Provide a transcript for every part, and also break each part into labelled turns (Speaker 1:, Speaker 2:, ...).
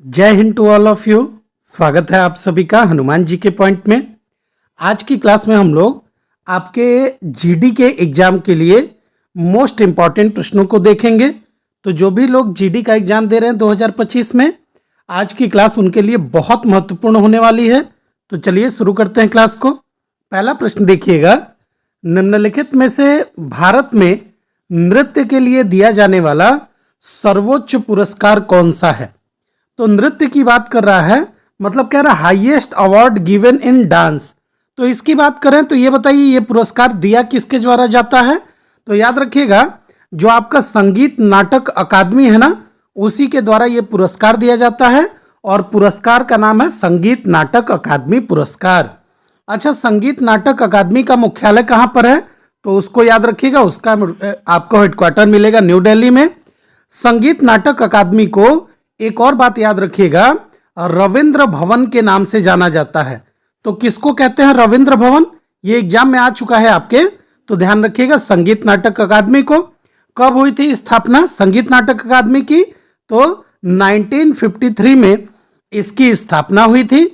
Speaker 1: जय हिंद to all of you. स्वागत है आप सभी का हनुमान जी के पॉइंट में। आज की क्लास में हम लोग आपके जीडी के एग्ज़ाम के लिए मोस्ट इम्पॉर्टेंट प्रश्नों को देखेंगे। तो जो भी लोग जीडी का एग्ज़ाम दे रहे हैं 2025 में, आज की क्लास उनके लिए बहुत महत्वपूर्ण होने वाली है। तो चलिए शुरू करते हैं क्लास को। पहला प्रश्न देखिएगा, निम्नलिखित में से भारत में नृत्य के लिए दिया जाने वाला सर्वोच्च पुरस्कार कौन सा है? तो नृत्य की बात कर रहा है, मतलब कह रहा है highest award given in dance. तो इसकी बात करें तो ये बताइए, ये पुरस्कार दिया किसके द्वारा जाता है? तो याद रखिएगा, जो आपका संगीत नाटक अकादमी है ना, उसी के द्वारा ये पुरस्कार दिया जाता है और पुरस्कार का नाम है संगीत नाटक अकादमी पुरस्कार। अच्छा, संगीत नाटक अकादमी का मुख्यालय कहाँ पर है? तो उसको याद रखिएगा, उसका आपको हेडक्वार्टर मिलेगा न्यू दिल्ली में। संगीत नाटक अकादमी को एक और बात याद रखिएगा, रविंद्र भवन के नाम से जाना जाता है। तो किसको कहते हैं रविंद्र भवन? ये एग्जाम में आ चुका है आपके, तो ध्यान रखिएगा। संगीत नाटक अकादमी को कब हुई थी स्थापना संगीत नाटक अकादमी की? तो 1953 में इसकी स्थापना हुई थी।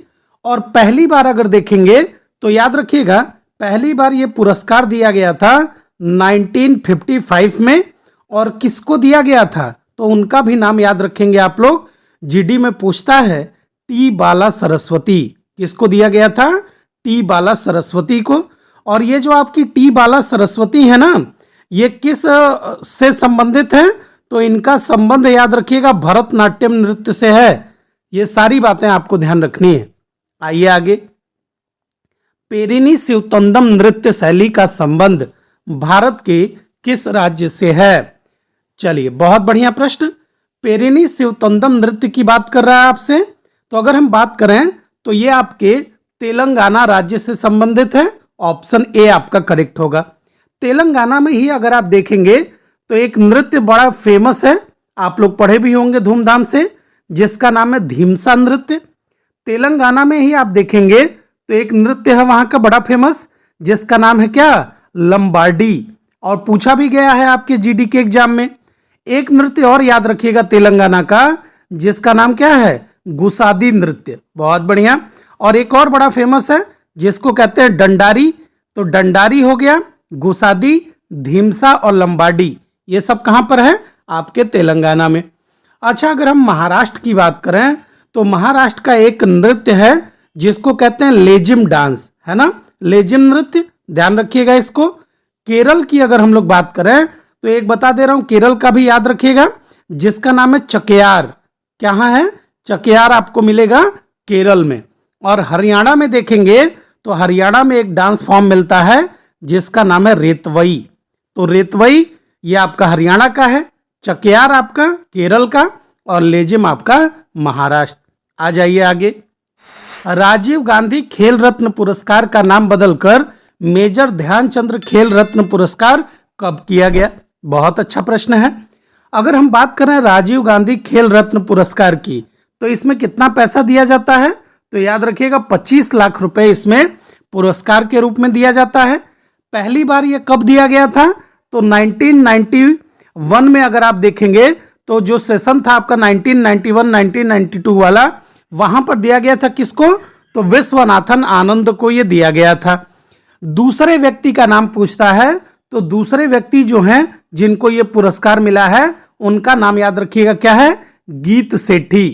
Speaker 1: और पहली बार अगर देखेंगे तो याद रखिएगा, पहली बार ये पुरस्कार दिया गया था 1955 में। और किसको दिया गया था? तो उनका भी नाम याद रखेंगे आप लोग। जीडी में पूछता है, टी बाला सरस्वती। किसको दिया गया था? टी बाला सरस्वती को। और ये जो आपकी टी बाला सरस्वती है ना, ये किस से संबंधित है? तो इनका संबंध याद रखिएगा भरतनाट्यम नृत्य से है। ये सारी बातें आपको ध्यान रखनी है। आइए आगे। पेरिनी शिवतंदम नृत्य शैली का संबंध भारत के किस राज्य से है? चलिए, बहुत बढ़िया प्रश्न। पेरिनी शिवतंदम नृत्य की बात कर रहा है आपसे। तो अगर हम बात करें तो ये आपके तेलंगाना राज्य से संबंधित है। ऑप्शन ए आपका करेक्ट होगा। तेलंगाना में ही अगर आप देखेंगे तो एक नृत्य बड़ा फेमस है, आप लोग पढ़े भी होंगे धूमधाम से, जिसका नाम है धीमसा नृत्य। तेलंगाना में ही आप देखेंगे तो एक नृत्य है वहां का बड़ा फेमस, जिसका नाम है क्या? लंबाडी। और पूछा भी गया है आपके जीडी के एग्जाम में। एक नृत्य और याद रखिएगा तेलंगाना का, जिसका नाम क्या है? गुसादी नृत्य। बहुत बढ़िया। और एक और बड़ा फेमस है जिसको कहते हैं डंडारी। तो डंडारी हो गया, गुसादी, धीमसा और लंबाडी, ये सब कहां पर है? आपके तेलंगाना में। अच्छा, अगर हम महाराष्ट्र की बात करें तो महाराष्ट्र का एक नृत्य है जिसको कहते हैं लेजिम डांस, है ना, लेजिम नृत्य। ध्यान रखिएगा इसको। केरल की अगर हम लोग बात करें तो एक बता दे रहा हूं, केरल का भी याद रखिएगा, जिसका नाम है चकयार। क्या है? चकयार आपको मिलेगा केरल में। और हरियाणा में देखेंगे तो हरियाणा में एक डांस फॉर्म मिलता है जिसका नाम है रेतवई। तो रेतवई ये आपका हरियाणा का है, चकयार आपका केरल का, और लेजिम आपका महाराष्ट्र। आ जाइए आगे। राजीव गांधी खेल रत्न पुरस्कार का नाम बदलकर मेजर ध्यानचंद खेल रत्न पुरस्कार कब किया गया? बहुत अच्छा प्रश्न है। अगर हम बात करें राजीव गांधी खेल रत्न पुरस्कार की, तो इसमें कितना पैसा दिया जाता है? तो याद रखिएगा 25 लाख रुपए इसमें पुरस्कार के रूप में दिया जाता है। पहली बार ये कब दिया गया था? तो 1991 में अगर आप देखेंगे तो जो सेशन था आपका 1991-1992 वाला, वहां पर दिया गया था किसको? तो विश्वनाथन आनंद को ये दिया गया था। दूसरे व्यक्ति का नाम पूछता है, तो दूसरे व्यक्ति जो हैं जिनको ये पुरस्कार मिला है, उनका नाम याद रखिएगा क्या है? गीत सेठी।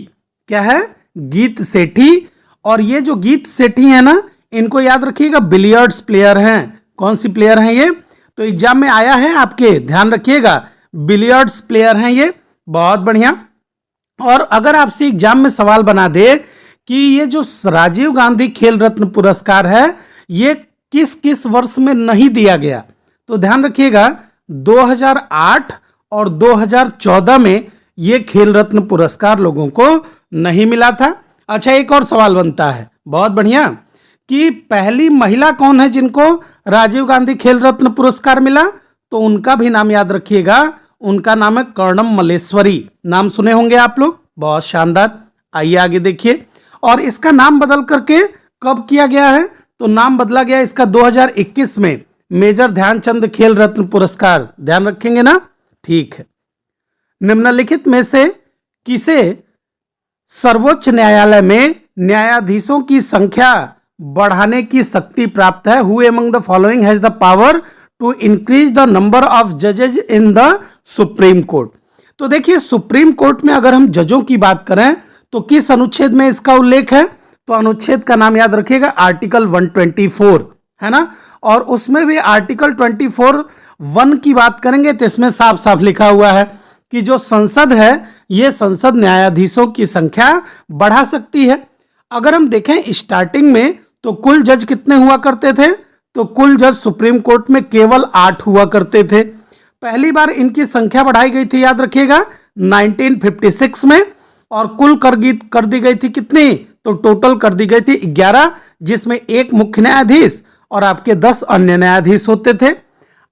Speaker 1: क्या है? गीत सेठी। और ये जो गीत सेठी है ना, इनको याद रखिएगा बिलियर्ड्स प्लेयर हैं। कौन सी प्लेयर हैं ये? तो एग्जाम में आया है आपके, ध्यान रखिएगा, बिलियर्ड्स प्लेयर हैं ये। बहुत बढ़िया। और अगर आपसे एग्जाम में सवाल बना दे कि ये जो राजीव गांधी खेल रत्न पुरस्कार है, ये किस किस वर्ष में नहीं दिया गया, तो ध्यान रखिएगा 2008 और 2014 में ये खेल रत्न पुरस्कार लोगों को नहीं मिला था। अच्छा, एक और सवाल बनता है, बहुत बढ़िया, कि पहली महिला कौन है जिनको राजीव गांधी खेल रत्न पुरस्कार मिला? तो उनका भी नाम याद रखिएगा, उनका नाम है कर्णम मल्लेश्वरी। नाम सुने होंगे आप लोग। बहुत शानदार। आइए आगे देखिए। और इसका नाम बदल करके कब किया गया है? तो नाम बदला गया इसका 2021 में, मेजर ध्यानचंद खेल रत्न पुरस्कार। ध्यान रखेंगे ना? ठीक है। निम्नलिखित में से किसे सर्वोच्च न्यायालय में न्यायाधीशों की संख्या बढ़ाने की शक्ति प्राप्त है? Who among the following has the power to increase the number of जजेज इन द सुप्रीम कोर्ट? तो देखिए, सुप्रीम कोर्ट में अगर हम जजों की बात करें तो किस अनुच्छेद में इसका उल्लेख है? तो अनुच्छेद का नाम याद रखिएगा, आर्टिकल 124, है ना। और उसमें भी आर्टिकल 24(1) की बात करेंगे तो इसमें साफ साफ लिखा हुआ है कि जो संसद है, ये संसद न्यायाधीशों की संख्या बढ़ा सकती है। अगर हम देखें स्टार्टिंग में तो कुल जज कितने हुआ करते थे? तो कुल जज सुप्रीम कोर्ट में केवल 8 हुआ करते थे। पहली बार इनकी संख्या बढ़ाई गई थी, याद रखिएगा, 1956 में। और कुल कर दी गई थी कितनी? तो टोटल कर दी गई थी 11, जिसमें एक मुख्य न्यायाधीश और आपके 10 अन्य न्यायाधीश होते थे।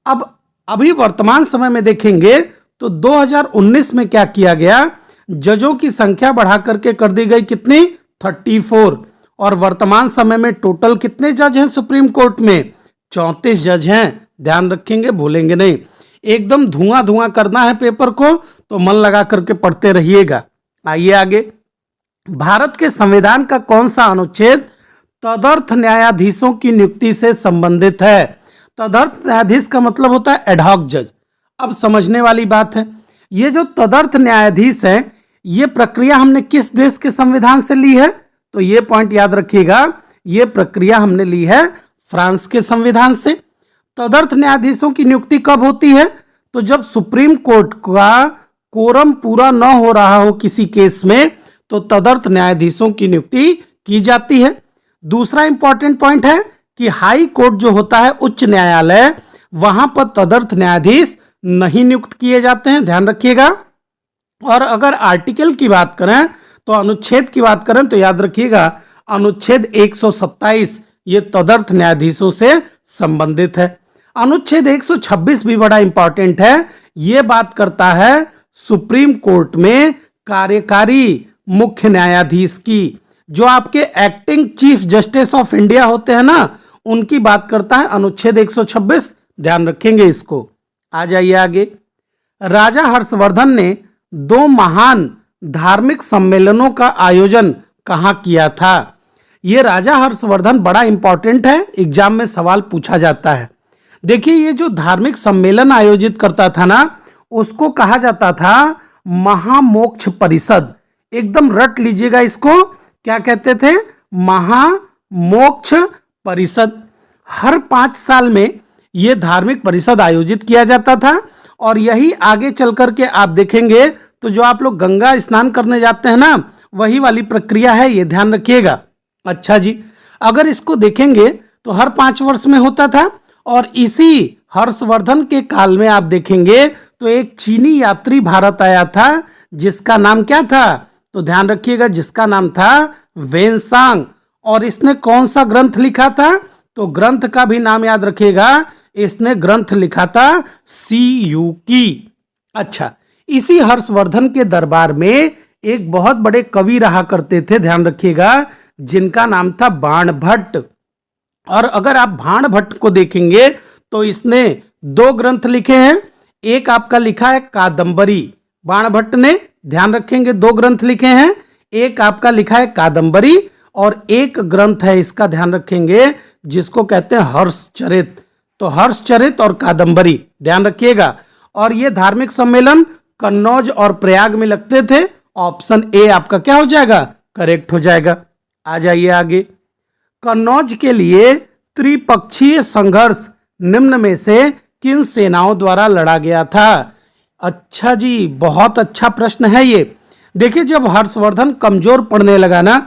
Speaker 1: अब अभी वर्तमान समय में देखेंगे तो 2019 में क्या किया गया? जजों की संख्या बढ़ा करके कर दी गई कितनी? 34। और वर्तमान समय में टोटल कितने जज हैं सुप्रीम कोर्ट में? 34 जज हैं। ध्यान रखेंगे, भूलेंगे नहीं। एकदम धुआं धुआं करना है पेपर को, तो मन लगा करके पढ़ते रहिएगा। आइए आगे। भारत के संविधान का कौन सा अनुच्छेद तदर्थ न्यायाधीशों की नियुक्ति से संबंधित है? तदर्थ न्यायाधीश का मतलब होता है एडहॉक जज। अब समझने वाली बात है, ये जो तदर्थ न्यायाधीश है, ये प्रक्रिया हमने किस देश के संविधान से ली है? तो ये पॉइंट याद रखिएगा, ये प्रक्रिया हमने ली है फ्रांस के संविधान से। तदर्थ न्यायाधीशों की नियुक्ति कब होती है? तो जब सुप्रीम कोर्ट का कोरम पूरा न हो रहा हो किसी केस में, तो तदर्थ न्यायाधीशों की नियुक्ति की जाती है। दूसरा इंपॉर्टेंट पॉइंट है कि हाई कोर्ट जो होता है, उच्च न्यायालय, वहां पर तदर्थ न्यायाधीश नहीं नियुक्त किए जाते हैं, ध्यान रखिएगा। और अगर आर्टिकल की बात करें तो अनुच्छेद की बात करें तो याद रखिएगा, अनुच्छेद 127 ये तदर्थ न्यायाधीशों से संबंधित है। अनुच्छेद 126 भी बड़ा इंपॉर्टेंट है, ये बात करता है सुप्रीम कोर्ट में कार्यकारी मुख्य न्यायाधीश की, जो आपके acting chief justice of India होते हैं ना, उनकी बात करता है अनुच्छेद 126। ध्यान रखेंगे इसको। आ जाइए आगे। राजा हर्षवर्धन ने 2 महान धार्मिक सम्मेलनों का आयोजन कहाँ किया था? ये राजा हर्षवर्धन बड़ा इंपॉर्टेंट है, एग्जाम में सवाल पूछा जाता है। देखिए, ये जो धार्मिक सम्मेलन आयोजित करता था ना, उसको कहा जाता था महामोक्ष परिषद। एकदम रट लीजिएगा इसको, क्या कहते थे? महामोक्ष परिषद। हर 5 साल में ये धार्मिक परिषद आयोजित किया जाता था। और यही आगे चल करके आप देखेंगे तो जो आप लोग गंगा स्नान करने जाते हैं ना, वही वाली प्रक्रिया है, ये ध्यान रखिएगा। अच्छा जी, अगर इसको देखेंगे तो हर 5 वर्ष में होता था। और इसी हर्षवर्धन के काल में आप देखेंगे तो एक चीनी यात्री भारत आया था, जिसका नाम क्या था? तो ध्यान रखिएगा, जिसका नाम था वेनसांग। और इसने कौन सा ग्रंथ लिखा था? तो ग्रंथ का भी नाम याद रखिएगा, इसने ग्रंथ लिखा था सीयूकी। अच्छा, इसी हर्षवर्धन के दरबार में एक बहुत बड़े कवि रहा करते थे, ध्यान रखिएगा, जिनका नाम था बाणभट्ट। और अगर आप बाणभट्ट को देखेंगे तो इसने 2 ग्रंथ लिखे हैं। एक आपका लिखा है कादंबरी, बाणभट्ट ने, ध्यान रखेंगे, 2 ग्रंथ लिखे हैं। एक आपका लिखा है कादंबरी और एक ग्रंथ है इसका, ध्यान रखेंगे, जिसको कहते हैं हर्षचरित। तो हर्षचरित और कादंबरी, ध्यान रखिएगा। और ये धार्मिक सम्मेलन कन्नौज और प्रयाग में लगते थे। ऑप्शन ए आपका क्या हो जाएगा? करेक्ट हो जाएगा। आ जाइए आगे। कन्नौज के लिए त्रिपक्षीय संघर्ष निम्न में से किन सेनाओं द्वारा लड़ा गया था? अच्छा जी, बहुत अच्छा प्रश्न है ये। देखिए, जब हर्षवर्धन कमजोर पड़ने लगा ना,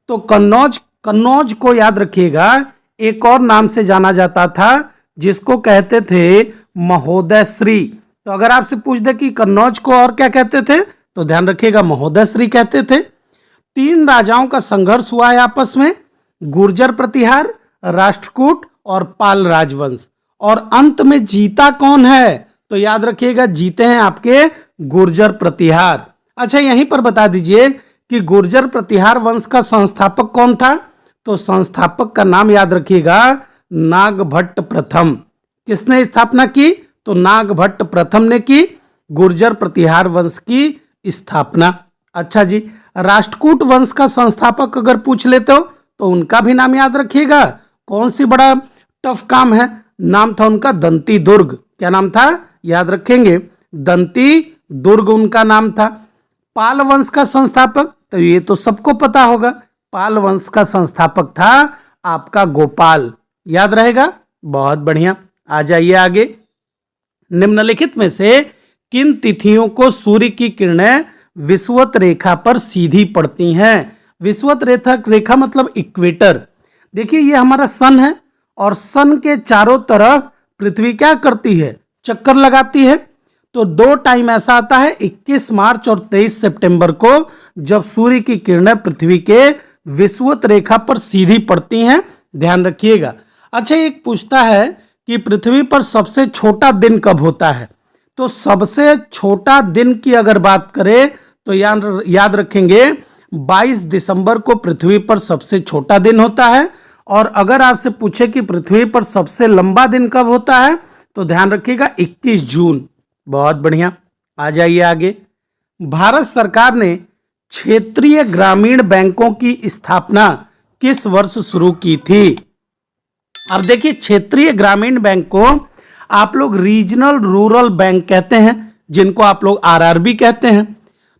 Speaker 1: तो कन्नौज को याद रखिएगा, एक और नाम से जाना जाता था, जिसको कहते थे महोदय श्री। तो अगर आपसे पूछ दे कि कन्नौज को और क्या कहते थे, तो ध्यान रखिएगा, महोदय श्री कहते थे। 3 राजाओं का संघर्ष हुआ है आपस में, गुर्जर प्रतिहार, राष्ट्रकूट और पाल राजवंश। और अंत में जीता कौन है? तो याद रखिएगा, जीते हैं आपके गुर्जर प्रतिहार। अच्छा, यहीं पर बता दीजिए कि गुर्जर प्रतिहार वंश का संस्थापक कौन था? तो संस्थापक का नाम याद रखिएगा, नागभट्ट प्रथम। किसने स्थापना की? तो नागभट्ट प्रथम ने की गुर्जर प्रतिहार वंश की स्थापना। अच्छा जी, राष्ट्रकूट वंश का संस्थापक अगर पूछ लेते हो तो उनका भी नाम याद रखिएगा। कौन सी बड़ा टफ काम है, नाम था उनका दंती दुर्ग। क्या नाम था, याद रखेंगे, दंती दुर्ग उनका नाम था। पाल वंश का संस्थापक, तो ये तो सबको पता होगा, पाल वंश का संस्थापक था आपका गोपाल, याद रहेगा। बहुत बढ़िया, आ जाइए आगे। निम्नलिखित में से किन तिथियों को सूर्य की किरणें विषुवत रेखा पर सीधी पड़ती हैं? विषुवत रेखा मतलब इक्वेटर। देखिए ये हमारा सन है और सन के चारों तरफ पृथ्वी क्या करती है, चक्कर लगाती है। तो दो टाइम ऐसा आता है 21 मार्च और 23 सितंबर को, जब सूर्य की किरणें पृथ्वी के विषुवत रेखा पर सीधी पड़ती हैं, ध्यान रखिएगा। अच्छा, एक पूछता है कि पृथ्वी पर सबसे छोटा दिन कब होता है? तो सबसे छोटा दिन की अगर बात करें तो याद रखेंगे 22 दिसंबर को पृथ्वी पर सबसे छोटा दिन होता है। और अगर आपसे पूछे कि पृथ्वी पर सबसे लंबा दिन कब होता है तो ध्यान रखिएगा 21 जून। बहुत बढ़िया, आ जाइए आगे। भारत सरकार ने क्षेत्रीय ग्रामीण बैंकों की स्थापना किस वर्ष शुरू की थी? अब देखिए, क्षेत्रीय ग्रामीण बैंक को आप लोग रीजनल रूरल बैंक कहते हैं, जिनको आप लोग आरआरबी कहते हैं।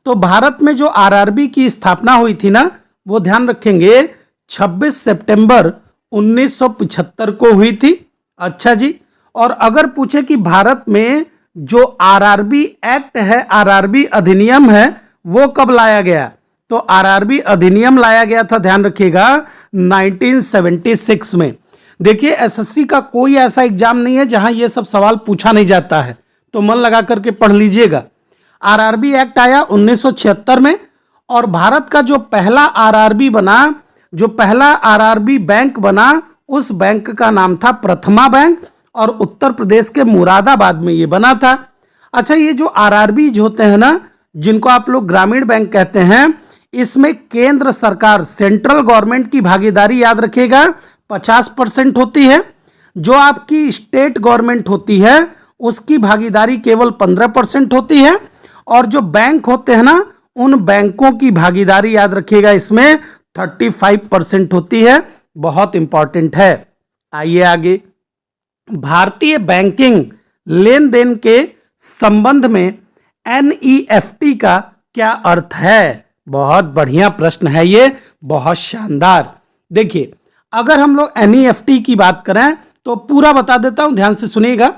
Speaker 1: तो भारत में जो आरआरबी की स्थापना हुई थी ना, वो ध्यान रखेंगे 26 सितंबर 1975 को हुई थी। अच्छा जी, और अगर पूछे कि भारत में जो आरआरबी एक्ट है, आरआरबी अधिनियम है, वो कब लाया गया? तो आरआरबी अधिनियम लाया गया था, ध्यान रखिएगा, 1976 में। देखिए एसएससी का कोई ऐसा एग्जाम नहीं है जहां ये सब सवाल पूछा नहीं जाता है, तो मन लगा करके पढ़ लीजिएगा। आरआरबी एक्ट आया 1976 में और भारत का जो पहला आरआरबी बना, जो पहला आरआरबी बैंक बना, उस बैंक का नाम था प्रथमा बैंक और उत्तर प्रदेश के मुरादाबाद में ये बना था। अच्छा, ये जो आरआरबी होते हैं ना, जिनको आप लोग ग्रामीण बैंक कहते हैं, इसमें केंद्र सरकार, सेंट्रल गवर्नमेंट की भागीदारी याद रखिएगा 50% होती है। जो आपकी स्टेट गवर्नमेंट होती है उसकी भागीदारी केवल 15% होती है। और जो बैंक होते हैं ना, उन बैंकों की भागीदारी याद रखिएगा इसमें 35% होती है। बहुत इंपॉर्टेंट है। आइए आगे। भारतीय बैंकिंग लेन देन के संबंध में एनईएफटी का क्या अर्थ है? बहुत बढ़िया प्रश्न है ये, बहुत शानदार। देखिए, अगर हम लोग एनईएफटी की बात करें तो पूरा बता देता हूं, ध्यान से सुनिएगा।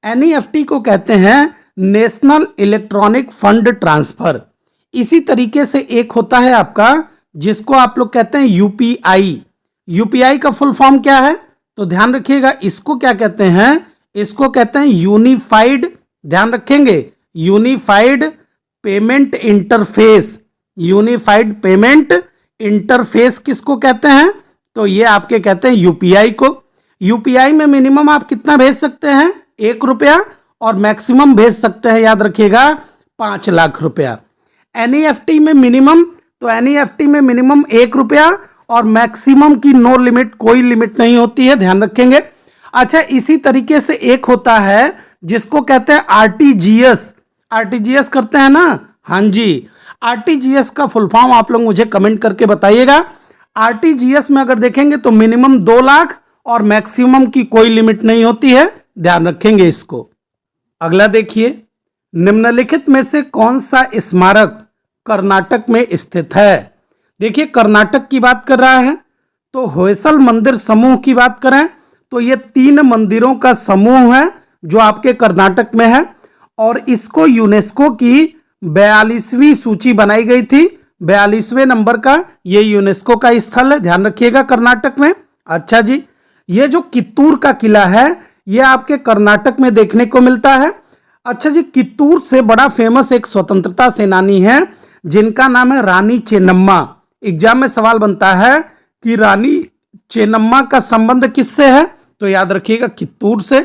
Speaker 1: एनईएफटी को कहते हैं नेशनल इलेक्ट्रॉनिक फंड ट्रांसफर। इसी तरीके से एक होता है आपका जिसको आप लोग कहते हैं यूपीआई। यूपीआई का फुल फॉर्म क्या है? तो ध्यान रखिएगा, इसको क्या कहते हैं? इसको कहते हैं यूनिफाइड, ध्यान रखेंगे, unified payment interface. Unified payment interface किसको कहते हैं? तो ये आपके कहते हैं यूपीआई को। यूपीआई में मिनिमम आप कितना भेज सकते हैं? 1 रुपया, और मैक्सिमम भेज सकते हैं याद रखिएगा 5 लाख रुपया। एनईएफटी में मिनिमम, तो एनईएफटी में मिनिमम 1 रुपया और मैक्सिमम की नो लिमिट, कोई लिमिट नहीं होती है, ध्यान रखेंगे। अच्छा, इसी तरीके से एक होता है जिसको कहते हैं आरटीजीएस। आरटीजीएस करते हैं ना? हाँ जी। आरटीजीएस का फुल फॉर्म आप लोग मुझे कमेंट करके बताइएगा। आरटीजीएस में अगर देखेंगे तो मिनिमम 2 लाख और मैक्सिमम की कोई लिमिट नहीं होती है, ध्यान रखेंगे इसको। अगला देखिए, निम्नलिखित में से कौन सा स्मारक कर्नाटक में स्थित है? देखिए, कर्नाटक की बात कर रहा है तो होयसल मंदिर समूह की बात करें तो ये 3 मंदिरों का समूह है जो आपके कर्नाटक में है, और इसको यूनेस्को की 42वीं सूची बनाई गई थी। 42वें नंबर का ये यूनेस्को का स्थल है, ध्यान रखिएगा, कर्नाटक में। अच्छा जी, ये जो कित्तूर का किला है ये आपके कर्नाटक में देखने को मिलता है। अच्छा जी, कित्तूर से बड़ा फेमस एक स्वतंत्रता सेनानी है जिनका नाम है रानी चेन्नम्मा। एग्जाम में सवाल बनता है कि रानी चेन्नम्मा का संबंध किससे है? तो याद रखिएगा कित्तूर से।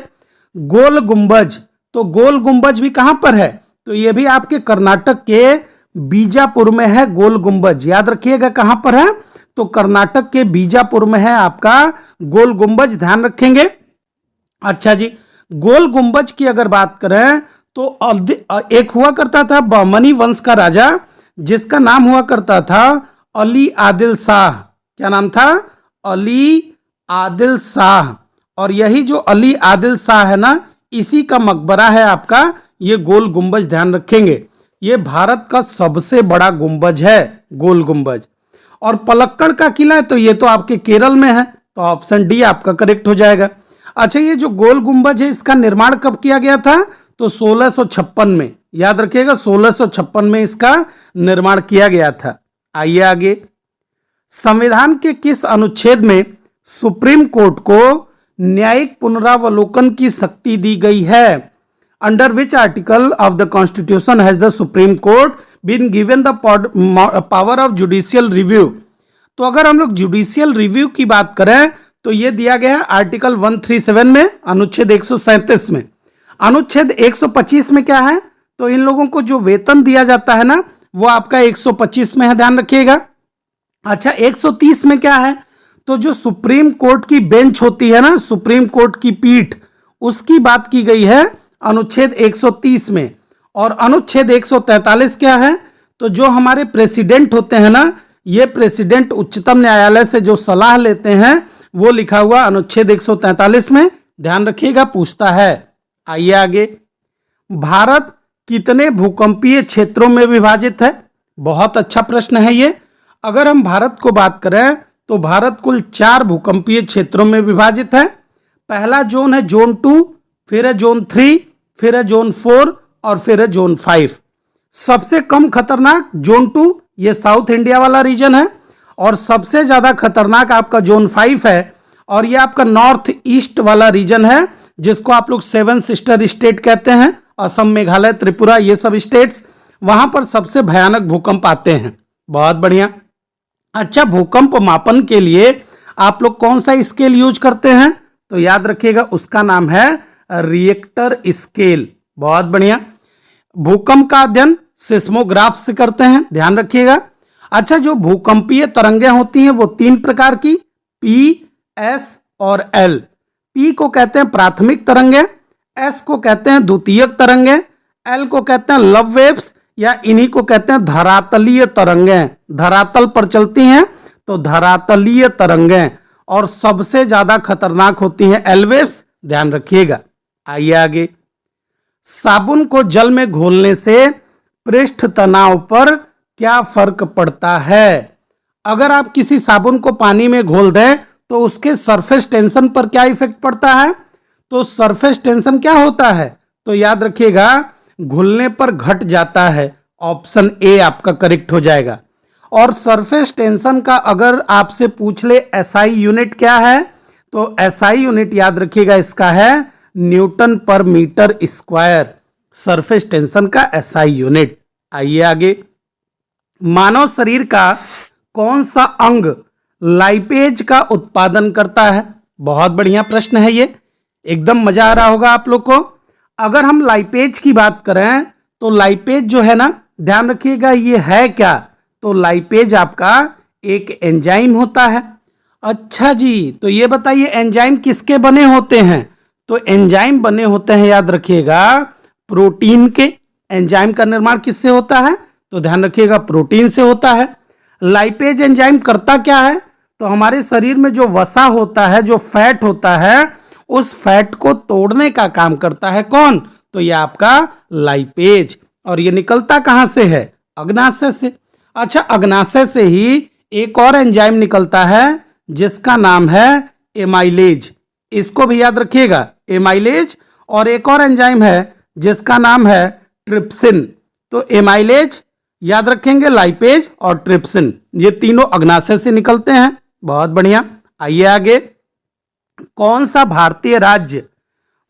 Speaker 1: गोल गुंबज, तो गोल गुंबज भी कहां पर है? तो ये भी आपके कर्नाटक के बीजापुर में है गोल गुंबज, याद रखिएगा कहां पर है? तो कर्नाटक के बीजापुर में है आपका गोल गुंबज, ध्यान रखेंगे। अच्छा जी, गोल गुंबज की अगर बात करें तो एक हुआ करता था बहमनी वंश का राजा जिसका नाम हुआ करता था अली आदिल शाह। क्या नाम था? अली आदिल शाह। और यही जो अली आदिल शाह है ना, इसी का मकबरा है आपका ये गोल गुंबज, ध्यान रखेंगे। ये भारत का सबसे बड़ा गुंबज है, गोल गुंबज। और पलक्कड़ का किला है तो ये तो आपके केरल में है, तो ऑप्शन डी आपका करेक्ट हो जाएगा। अच्छा, ये जो गोल गुंबज है इसका निर्माण कब किया गया था? तो 1656 में, याद रखिएगा 1656 में इसका निर्माण किया गया था। आइए आगे। संविधान के किस अनुच्छेद में सुप्रीम कोर्ट को न्यायिक पुनरावलोकन की शक्ति दी गई है? Under which article of the constitution has the supreme court been given the power of judicial review? तो अगर हम लोग जुडिशियल रिव्यू की बात करें तो यह दिया गया है आर्टिकल 137 में, अनुच्छेद 137 में। अनुच्छेद 125 में क्या है? तो इन लोगों को जो वेतन दिया जाता है ना, वो आपका 125 में है, ध्यान रखिएगा। अच्छा, 130 में क्या है? तो जो सुप्रीम कोर्ट की बेंच होती है ना, सुप्रीम कोर्ट की पीठ, उसकी बात की गई है अनुच्छेद 130 में। और अनुच्छेद 143 क्या है? तो जो हमारे प्रेसिडेंट होते हैं ना, ये प्रेसिडेंट उच्चतम न्यायालय से जो सलाह लेते हैं वो लिखा हुआ अनुच्छेद 143 में, ध्यान रखिएगा, पूछता है। आइए आगे। भारत कितने भूकंपीय क्षेत्रों में विभाजित है? बहुत अच्छा प्रश्न है ये। अगर हम भारत को बात करें तो भारत कुल 4 भूकंपीय क्षेत्रों में विभाजित है। पहला जोन है जोन 2, फिर है जोन 3, फिर है जोन 4 और फिर है जोन 5। सबसे कम खतरनाक जोन 2, ये साउथ इंडिया वाला रीजन है। और सबसे ज्यादा खतरनाक आपका जोन 5 है, और ये आपका नॉर्थ ईस्ट वाला रीजन है, जिसको आप लोग 7 सिस्टर स्टेट कहते हैं। असम, मेघालय, त्रिपुरा, ये सब स्टेट्स, वहां पर सबसे भयानक भूकंप आते हैं। बहुत बढ़िया। अच्छा, भूकंप मापन के लिए आप लोग कौन सा स्केल यूज करते हैं? तो याद रखिएगा उसका नाम है रिएक्टर स्केल। बहुत बढ़िया। भूकंप का अध्ययन सिस्मोग्राफ से करते हैं, ध्यान रखिएगा। अच्छा, जो भूकंपीय तरंगें होती हैं वो 3 प्रकार की, पी, एस और एल। पी को कहते हैं प्राथमिक तरंगें, एस को कहते हैं द्वितीयक तरंगें, एल को कहते हैं लव वेव्स, या इन्हीं को कहते हैं धरातलीय तरंगें। धरातल पर चलती हैं तो धरातलीय तरंगें, और सबसे ज्यादा खतरनाक होती हैं एल वेव्स, ध्यान रखिएगा। आइए आगे। साबुन को जल में घोलने से पृष्ठ तनाव पर क्या फर्क पड़ता है? अगर आप किसी साबुन को पानी में घोल दें तो उसके सरफेस टेंशन पर क्या इफेक्ट पड़ता है? तो सरफेस टेंशन क्या होता है? तो याद रखिएगा घुलने पर घट जाता है। ऑप्शन ए आपका करेक्ट हो जाएगा। और सरफेस टेंशन का अगर आपसे पूछ ले एसआई यूनिट क्या है, तो एसआई यूनिट याद रखिएगा इसका है न्यूटन पर मीटर स्क्वायर, सरफेस टेंशन का एसआई यूनिट। आइए आगे। मानव शरीर का कौन सा अंग लाइपेज का उत्पादन करता है? बहुत बढ़िया प्रश्न है ये, एकदम मजा आ रहा होगा आप लोग को। अगर हम लाइपेज की बात करें तो लाइपेज जो है ना, ध्यान रखिएगा ये है क्या? तो लाइपेज आपका एक एंजाइम होता है। अच्छा जी, तो ये बताइए एंजाइम किसके बने होते हैं? तो एंजाइम बने होते हैं, याद रखिएगा, प्रोटीन के। एंजाइम का निर्माण किससे होता है? तो ध्यान रखिएगा प्रोटीन से होता है। लाइपेज एंजाइम करता क्या है? तो हमारे शरीर में जो वसा होता है, जो फैट होता है, उस फैट को तोड़ने का काम करता है। कौन? तो ये आपका लाइपेज। और ये निकलता कहां से है? अग्नाशय से। अच्छा, अग्नाशय से ही एक और एंजाइम निकलता है जिसका नाम है एमाइलेज। इसको भी याद रखिएगा, एमाइलेज। और एक और एंजाइम है जिसका नाम है ट्रिप्सिन। तो एमाइलेज याद रखेंगे, लाइपेज और ट्रिप्सिन, ये तीनों अग्नाशय से निकलते हैं। बहुत बढ़िया। आइए आगे। कौन सा भारतीय राज्य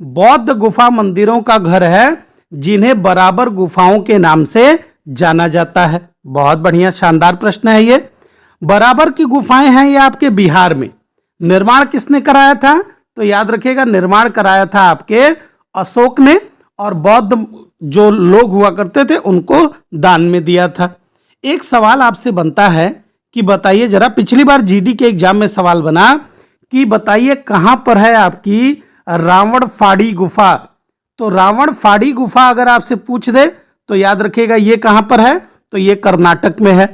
Speaker 1: बौद्ध गुफा मंदिरों का घर है जिन्हें बराबर गुफाओं के नाम से जाना जाता है? बहुत बढ़िया, शानदार प्रश्न है ये। बराबर की गुफाएं हैं ये आपके बिहार में। निर्माण किसने कराया था? तो याद रखिएगा निर्माण कराया था आपके अशोक ने, और बौद्ध जो लोग हुआ करते थे उनको दान में दिया था। एक सवाल आपसे बनता है कि बताइए जरा, पिछली बार जीडी के एग्जाम में सवाल बना कि बताइए कहां पर है आपकी रावण फाड़ी गुफा? तो रावण फाड़ी गुफा अगर आपसे पूछ दे तो याद रखिएगा ये कहां पर है? तो ये कर्नाटक में है।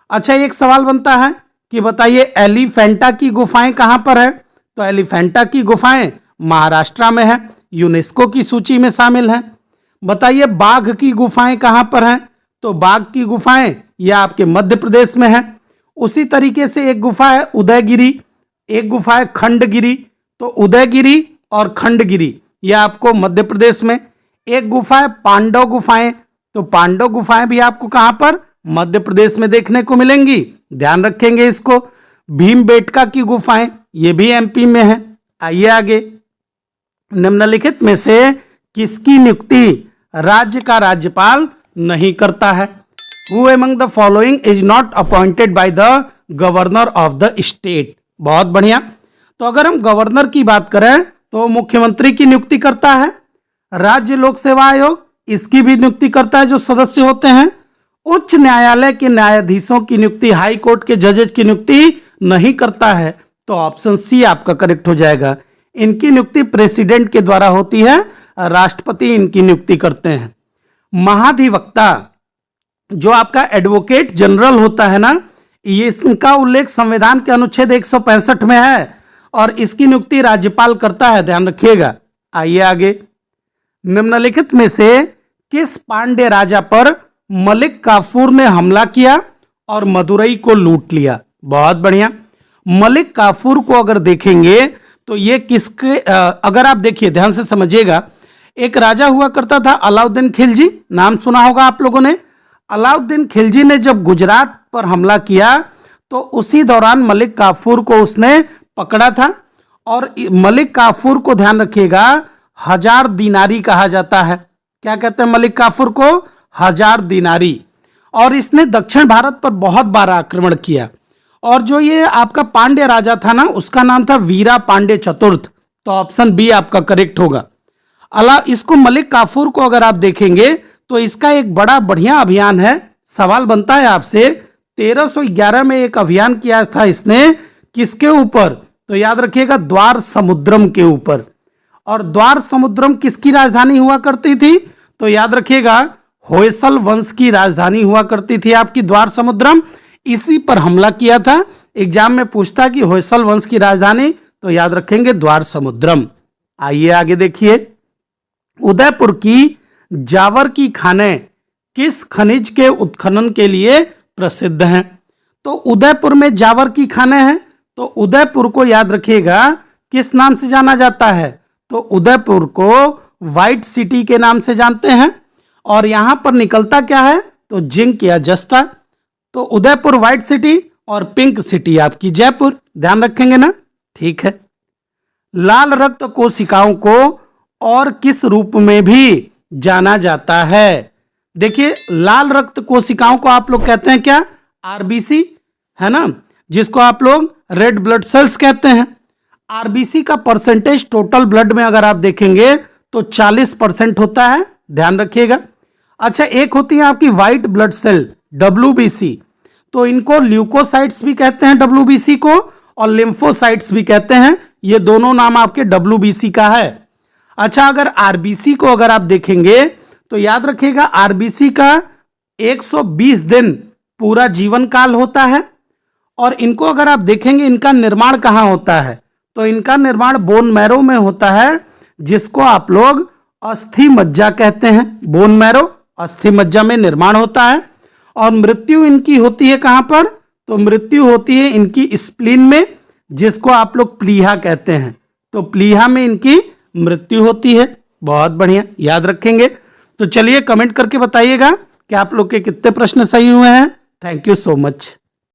Speaker 1: अच्छा, एक सवाल बनता है कि बताइए एलिफेंटा की गुफाएं कहाँ पर है? तो एलिफेंटा की गुफाएं महाराष्ट्र में है, यूनेस्को की सूची में शामिल है। बताइए बाघ की गुफाएं कहाँ पर हैं? तो बाघ की गुफाएं ये आपके मध्य प्रदेश में है। उसी तरीके से एक गुफा है उदयगिरी, एक गुफा है खंडगिरी। तो उदयगिरी और खंडगिरी ये आपको मध्य प्रदेश में। एक गुफा है पांडव गुफाएं, तो पांडव गुफाएं भी आपको कहां पर? मध्य प्रदेश में देखने को मिलेंगी, ध्यान रखेंगे इसको। भीमबेटका की गुफाएं ये भी एमपी में है। आइए आगे, निम्नलिखित में से किसकी नियुक्ति राज्य का राज्यपाल नहीं करता है? Who among the following is not appointed by the governor of the state? बहुत बढ़िया। तो अगर हम गवर्नर की बात करें तो मुख्यमंत्री की नियुक्ति करता है। राज्य लोक सेवा आयोग इसकी भी नियुक्ति करता है जो सदस्य होते हैं। उच्च न्यायालय के न्यायाधीशों की नियुक्ति, हाई कोर्ट के जजेज की नियुक्ति नहीं करता है। तो ऑप्शन सी आपका करेक्ट हो जाएगा। इनकी नियुक्ति प्रेसिडेंट के द्वारा होती है, राष्ट्रपति इनकी नियुक्ति करते हैं। महाधिवक्ता जो आपका एडवोकेट जनरल होता है ना, ये इसका उल्लेख संविधान के अनुच्छेद 165 में है और इसकी नियुक्ति राज्यपाल करता है, ध्यान रखिएगा। आइए आगे, निम्नलिखित में से किस पांड्य राजा पर मलिक काफूर ने हमला किया और मदुरई को लूट लिया? बहुत बढ़िया। मलिक काफूर को अगर देखेंगे तो ये किसके, अगर आप देखिए ध्यान से समझिएगा, एक राजा हुआ करता था अलाउद्दीन खिलजी, नाम सुना होगा आप लोगों ने। अलाउद्दीन खिलजी ने जब गुजरात पर हमला किया तो उसी दौरान मलिक काफूर को उसने पकड़ा था। और मलिक काफूर को ध्यान रखिएगा 1000 दिनारी कहा जाता है। क्या कहते हैं मलिक काफूर को? 1000 दिनारी। और इसने दक्षिण भारत पर बहुत बार आक्रमण किया। और जो ये आपका पांड्य राजा था ना, उसका नाम था वीरा पांड्य चतुर्थ। तो ऑप्शन बी आपका करेक्ट होगा। इसको मलिक काफूर को अगर आप देखेंगे तो इसका एक बड़ा बढ़िया अभियान है। सवाल बनता है आपसे, 1311 में एक अभियान किया था इसने, किसके ऊपर? तो याद रखिएगा द्वार समुद्रम के ऊपर। और द्वार समुद्रम किसकी राजधानी हुआ करती थी? तो याद रखिएगा होयसल वंश की राजधानी हुआ करती थी आपकी द्वार समुद्रम। इसी पर हमला किया था। एग्जाम में पूछता कि होयसल वंश की राजधानी, तो याद रखेंगे द्वार समुद्रम। आइए आगे देखिए, उदयपुर की जावर की खानें किस खनिज के उत्खनन के लिए प्रसिद्ध हैं? तो उदयपुर में जावर की खानें हैं। तो उदयपुर को याद रखिएगा किस नाम से जाना जाता है? तो उदयपुर को व्हाइट सिटी के नाम से जानते हैं। और यहां पर निकलता क्या है? तो जिंक या जस्ता। तो उदयपुर व्हाइट सिटी और पिंक सिटी आपकी जयपुर, ध्यान रखेंगे ना? ठीक है। लाल रक्त कोशिकाओं को और किस रूप में भी जाना जाता है? देखिए लाल रक्त कोशिकाओं को आप लोग कहते हैं क्या? आरबीसी, है ना, जिसको आप लोग रेड ब्लड सेल्स कहते हैं। आरबीसी का परसेंटेज टोटल ब्लड में अगर आप देखेंगे तो 40% होता है, ध्यान रखिएगा। अच्छा, एक होती है आपकी व्हाइट ब्लड सेल डब्ल्यूबीसी। तो इनको ल्यूकोसाइट्स भी कहते हैं डब्ल्यूबीसी को, और लिम्फोसाइट्स भी कहते हैं। ये दोनों नाम आपके डब्ल्यूबीसी का है। अच्छा, अगर आरबीसी को अगर आप देखेंगे तो याद रखिएगा आरबीसी का 120 दिन पूरा जीवन काल होता है। और इनको अगर आप देखेंगे इनका निर्माण कहाँ होता है? तो इनका निर्माण बोन मैरो में होता है, जिसको आप लोग अस्थि मज्जा कहते हैं। बोन मैरो अस्थि मज्जा में निर्माण होता है। और मृत्यु इनकी होती है कहाँ पर? तो मृत्यु होती है इनकी स्प्लीन में, जिसको आप लोग प्लीहा कहते हैं। तो प्लीहा में इनकी मृत्यु होती है। बहुत बढ़िया, याद रखेंगे। तो चलिए कमेंट करके बताइएगा कि आप लोग के कितने प्रश्न सही हुए हैं। Thank you so much.